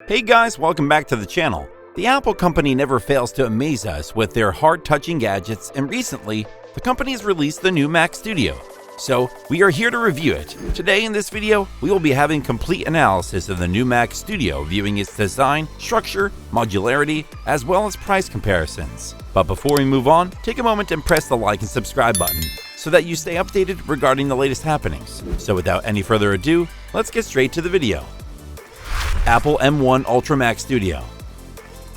Hey guys, welcome back to the channel. The Apple company never fails to amaze us with their heart-touching gadgets, and recently, the company has released the new Mac Studio. So, we are here to review it. Today in this video, we will be having complete analysis of the new Mac Studio, viewing its design, structure, modularity, as well as price comparisons. But before we move on, take a moment and press the like and subscribe button so that you stay updated regarding the latest happenings. So without any further ado, let's get straight to the video. Apple M1 Ultra Mac Studio.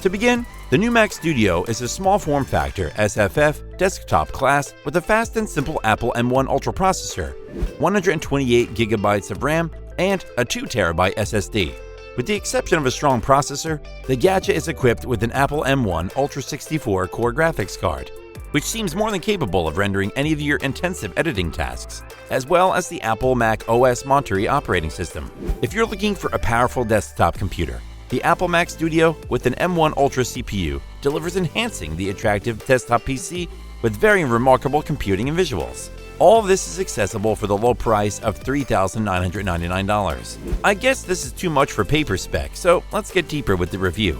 To begin, the new Mac Studio is a small form factor SFF desktop class with a fast and simple Apple M1 Ultra processor, 128GB of RAM, and a 2TB SSD. With the exception of a strong processor, the gadget is equipped with an Apple M1 Ultra 64 core graphics card, which seems more than capable of rendering any of your intensive editing tasks, as well as the Apple Mac OS Monterey operating system. If you're looking for a powerful desktop computer, the Apple Mac Studio with an M1 Ultra CPU delivers, enhancing the attractive desktop PC with very remarkable computing and visuals. All of this is accessible for the low price of $3,999. I guess this is too much for paper spec, so let's get deeper with the review.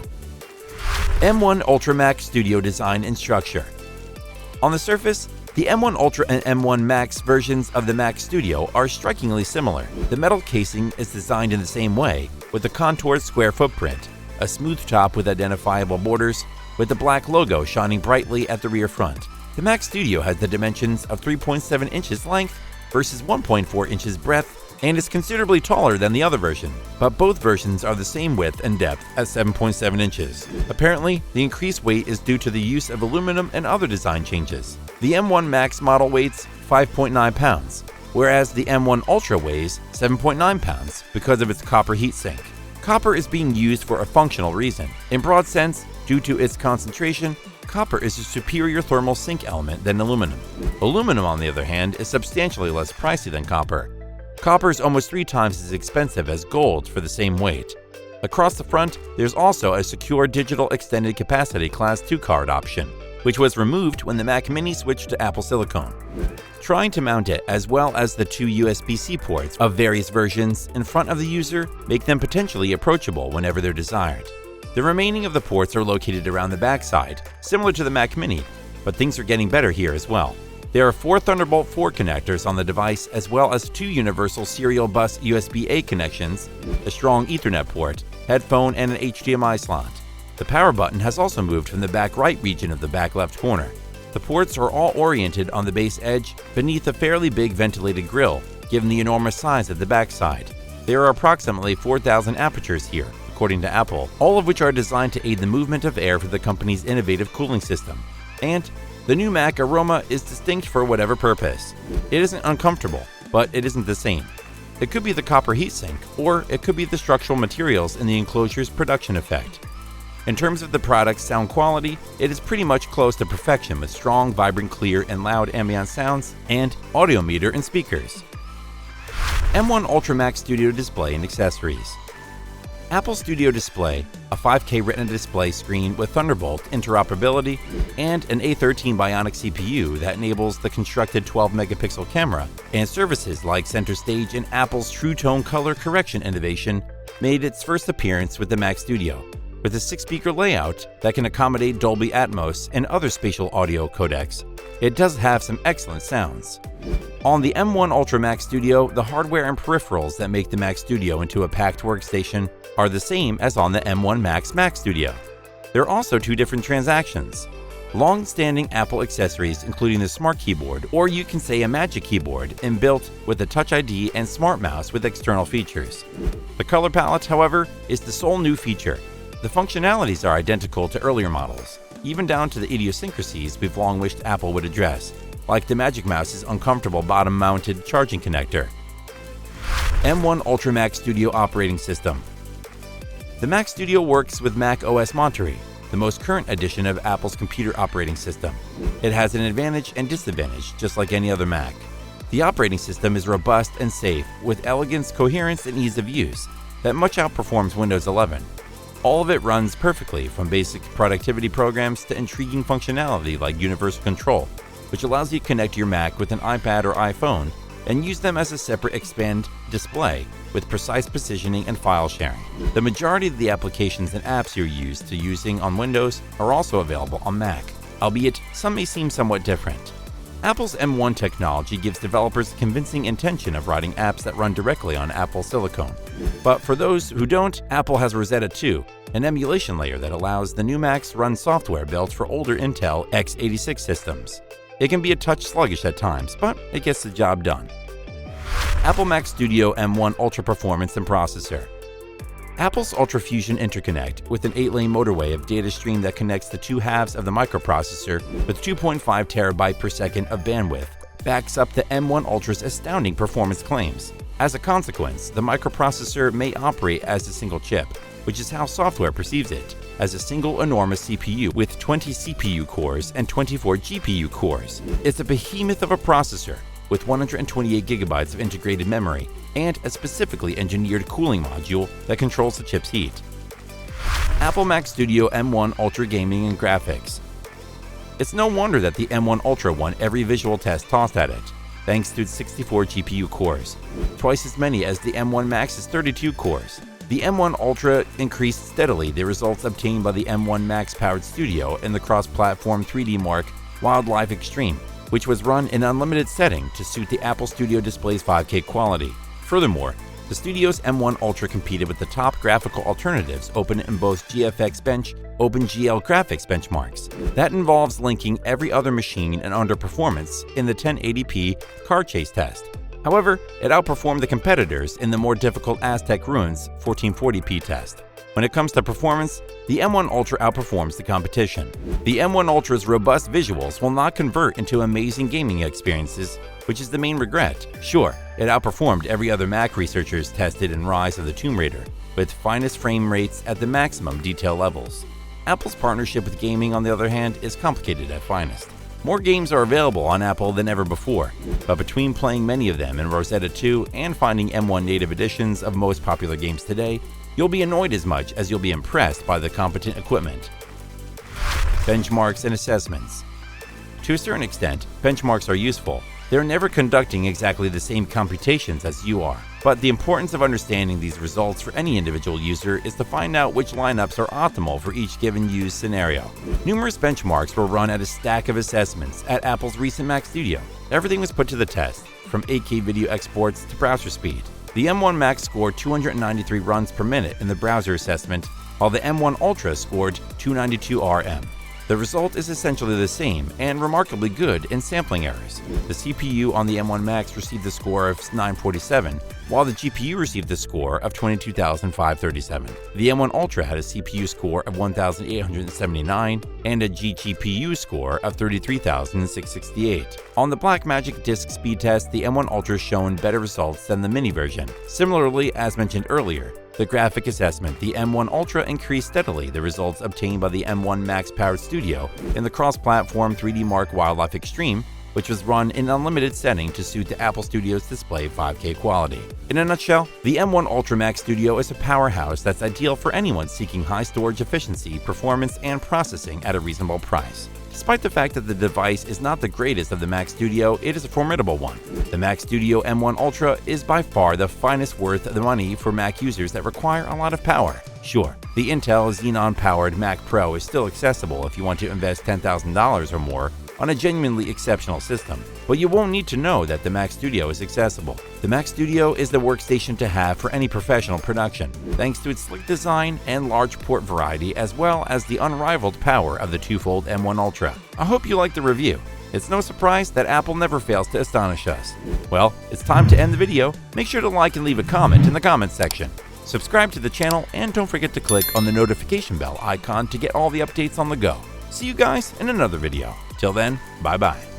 M1 Ultra Mac Studio design and structure. On the surface, the M1 Ultra and M1 Max versions of the Mac Studio are strikingly similar. The metal casing is designed in the same way, with a contoured square footprint, a smooth top with identifiable borders, with the black logo shining brightly at the rear front. The Mac Studio has the dimensions of 3.7 inches length versus 1.4 inches breadth, and is considerably taller than the other version, but both versions are the same width and depth at 7.7 inches. Apparently, the increased weight is due to the use of aluminum and other design changes. The M1 Max model weighs 5.9 pounds, whereas the M1 Ultra weighs 7.9 pounds because of its copper heatsink. Copper is being used for a functional reason. In broad sense, due to its concentration, copper is a superior thermal sink element than aluminum. Aluminum, on the other hand, is substantially less pricey than copper. Copper is almost 3 times as expensive as gold for the same weight. Across the front, there's also a secure digital extended capacity Class 2 card option, which was removed when the Mac Mini switched to Apple Silicon. Trying to mount it, as well as the 2 USB-C ports of various versions in front of the user, make them potentially approachable whenever they're desired. The remaining of the ports are located around the backside, similar to the Mac Mini, but things are getting better here as well. There are 4 Thunderbolt 4 connectors on the device, as well as 2 universal serial bus USB-A connections, a strong Ethernet port, headphone, and an HDMI slot. The power button has also moved from the back right region of the back left corner. The ports are all oriented on the base edge beneath a fairly big ventilated grille, given the enormous size of the backside. There are approximately 4,000 apertures here, according to Apple, all of which are designed to aid the movement of air for the company's innovative cooling system. And the new Mac aroma is distinct for whatever purpose. It isn't uncomfortable, but it isn't the same. It could be the copper heatsink, or it could be the structural materials in the enclosure's production effect. In terms of the product's sound quality, it is pretty much close to perfection, with strong, vibrant, clear, and loud ambient sounds and audio meter and speakers. M1 Ultra Mac Studio display and accessories. Apple Studio Display, a 5K Retina display screen with Thunderbolt interoperability, and an A13 Bionic CPU that enables the constructed 12-megapixel camera, and services like Center Stage and Apple's True Tone color correction innovation, made its first appearance with the Mac Studio. With a 6-speaker layout that can accommodate Dolby Atmos and other spatial audio codecs, it does have some excellent sounds. On the M1 Ultra Mac Studio, the hardware and peripherals that make the Mac Studio into a packed workstation are the same as on the M1 Max Mac Studio. There are also 2 different transactions. Long-standing Apple accessories including the Smart Keyboard, or you can say a Magic Keyboard, inbuilt with a Touch ID and Smart Mouse with external features. The color palette, however, is the sole new feature. The functionalities are identical to earlier models, even down to the idiosyncrasies we've long wished Apple would address, like the Magic Mouse's uncomfortable bottom-mounted charging connector. M1 Ultra Mac Studio operating system. The Mac Studio works with Mac OS Monterey, the most current edition of Apple's computer operating system. It has an advantage and disadvantage, just like any other Mac. The operating system is robust and safe, with elegance, coherence, and ease of use that much outperforms Windows 11. All of it runs perfectly, from basic productivity programs to intriguing functionality like Universal Control, which allows you to connect your Mac with an iPad or iPhone and use them as a separate expand display with precise positioning and file sharing. The majority of the applications and apps you're used to using on Windows are also available on Mac, albeit some may seem somewhat different. Apple's M1 technology gives developers a convincing intention of writing apps that run directly on Apple Silicon. But for those who don't, Apple has Rosetta 2, an emulation layer that allows the new Macs to run software built for older Intel x86 systems. It can be a touch sluggish at times, but it gets the job done. Apple Mac Studio M1 Ultra Performance and Processor. Apple's UltraFusion interconnect, with an 8-lane motorway of data stream that connects the two halves of the microprocessor with 2.5 terabyte per second of bandwidth, backs up the M1 Ultra's astounding performance claims. As a consequence, the microprocessor may operate as a single chip, which is how software perceives it, as a single enormous CPU with 20 CPU cores and 24 GPU cores. It's a behemoth of a processor, with 128 gigabytes of integrated memory and a specifically engineered cooling module that controls the chip's heat. Apple Mac Studio M1 Ultra Gaming and Graphics. It's no wonder that the M1 Ultra won every visual test tossed at it, thanks to its 64 GPU cores, twice as many as the M1 Max's 32 cores. The M1 Ultra increased steadily the results obtained by the M1 Max-powered Studio in the cross-platform 3D Mark Wildlife Extreme, which was run in unlimited setting to suit the Apple Studio display's 5K quality. Furthermore, the Studio's M1 Ultra competed with the top graphical alternatives open in both GFX Bench, OpenGL graphics benchmarks. That involves linking every other machine and underperformance in the 1080p car chase test. However, it outperformed the competitors in the more difficult Aztec Ruins 1440p test. When it comes to performance, the M1 Ultra outperforms the competition. The M1 Ultra's robust visuals will not convert into amazing gaming experiences, which is the main regret. Sure, it outperformed every other Mac researchers tested in Rise of the Tomb Raider, with finest frame rates at the maximum detail levels. Apple's partnership with gaming, on the other hand, is complicated at finest. More games are available on Apple than ever before, but between playing many of them in Rosetta 2 and finding M1 native editions of most popular games today, you'll be annoyed as much as you'll be impressed by the competent equipment. Benchmarks and assessments. To a certain extent, benchmarks are useful. They're never conducting exactly the same computations as you are, but the importance of understanding these results for any individual user is to find out which lineups are optimal for each given use scenario. Numerous benchmarks were run at a stack of assessments at Apple's recent Mac Studio. Everything was put to the test, from 8K video exports to browser speed. The M1 Max scored 293 runs per minute in the browser assessment, while the M1 Ultra scored 292 RM. The result is essentially the same and remarkably good in sampling errors. The CPU on the M1 Max received a score of 947, while the GPU received a score of 22,537. The M1 Ultra had a CPU score of 1,879 and a GPU score of 33,668. On the Blackmagic disk speed test, the M1 Ultra shown better results than the mini version. Similarly, as mentioned earlier, the graphic assessment, the M1 Ultra increased steadily the results obtained by the M1 Max-powered Studio in the cross-platform 3D Mark Wildlife Extreme, which was run in unlimited setting to suit the Apple Studio's display 5K quality. In a nutshell, the M1 Ultra Mac Studio is a powerhouse that's ideal for anyone seeking high storage efficiency, performance, and processing at a reasonable price. Despite the fact that the device is not the greatest of the Mac Studio, it is a formidable one. The Mac Studio M1 Ultra is by far the finest worth the money for Mac users that require a lot of power. Sure, the Intel Xenon-powered Mac Pro is still accessible if you want to invest $10,000 or more on a genuinely exceptional system, but you won't need to know that the Mac Studio is accessible. The Mac Studio is the workstation to have for any professional production, thanks to its sleek design and large port variety, as well as the unrivaled power of the twofold M1 Ultra. I hope you liked the review. It's no surprise that Apple never fails to astonish us. Well, it's time to end the video. Make sure to like and leave a comment in the comments section. Subscribe to the channel and don't forget to click on the notification bell icon to get all the updates on the go. See you guys in another video. Till then, bye-bye.